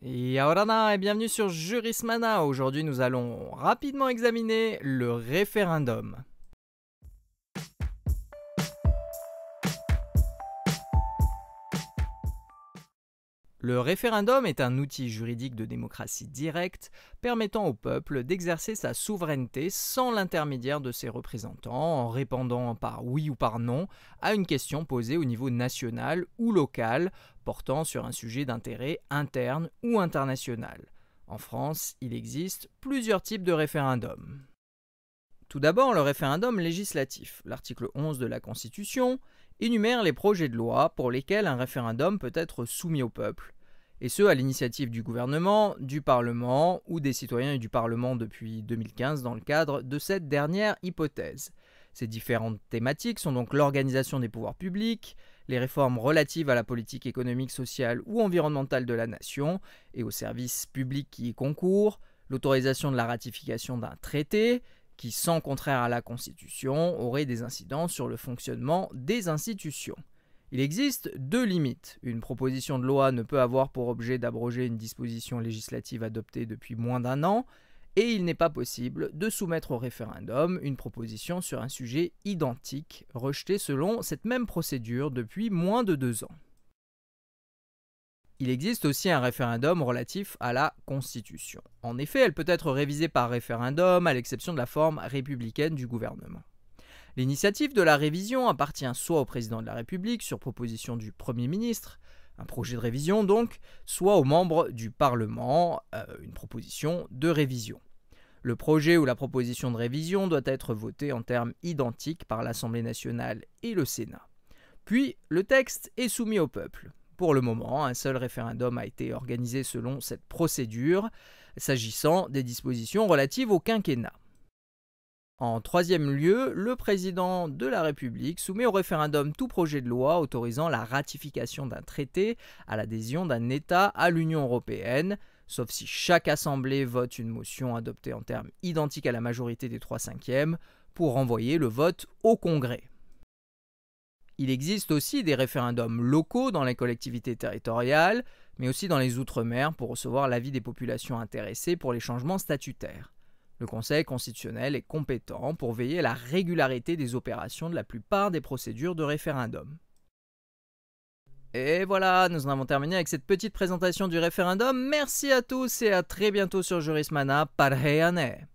Et ahora et bienvenue sur Jurismana. Aujourd'hui, nous allons rapidement examiner le référendum. Le référendum est un outil juridique de démocratie directe permettant au peuple d'exercer sa souveraineté sans l'intermédiaire de ses représentants en répondant par oui ou par non à une question posée au niveau national ou local portant sur un sujet d'intérêt interne ou international. En France, il existe plusieurs types de référendums. Tout d'abord, le référendum législatif. L'article 11 de la Constitution énumère les projets de loi pour lesquels un référendum peut être soumis au peuple, et ce à l'initiative du gouvernement, du Parlement ou des citoyens et du Parlement depuis 2015 dans le cadre de cette dernière hypothèse. Ces différentes thématiques sont donc l'organisation des pouvoirs publics, les réformes relatives à la politique économique, sociale ou environnementale de la nation et aux services publics qui y concourent, l'autorisation de la ratification d'un traité, qui, sans contraire à la Constitution, aurait des incidences sur le fonctionnement des institutions. Il existe deux limites. Une proposition de loi ne peut avoir pour objet d'abroger une disposition législative adoptée depuis moins d'un an, et il n'est pas possible de soumettre au référendum une proposition sur un sujet identique, rejetée selon cette même procédure depuis moins de 2 ans. Il existe aussi un référendum relatif à la Constitution. En effet, elle peut être révisée par référendum, à l'exception de la forme républicaine du gouvernement. L'initiative de la révision appartient soit au président de la République, sur proposition du Premier ministre, un projet de révision donc, soit aux membres du Parlement, une proposition de révision. Le projet ou la proposition de révision doit être voté en termes identiques par l'Assemblée nationale et le Sénat. Puis, le texte est soumis au peuple. Pour le moment, un seul référendum a été organisé selon cette procédure, s'agissant des dispositions relatives au quinquennat. En troisième lieu, le président de la République soumet au référendum tout projet de loi autorisant la ratification d'un traité à l'adhésion d'un État à l'Union européenne, sauf si chaque assemblée vote une motion adoptée en termes identiques à la majorité des 3/5, pour renvoyer le vote au Congrès. Il existe aussi des référendums locaux dans les collectivités territoriales, mais aussi dans les Outre-mer pour recevoir l'avis des populations intéressées pour les changements statutaires. Le Conseil constitutionnel est compétent pour veiller à la régularité des opérations de la plupart des procédures de référendum. Et voilà, nous en avons terminé avec cette petite présentation du référendum. Merci à tous et à très bientôt sur Jurismana. Parheyane.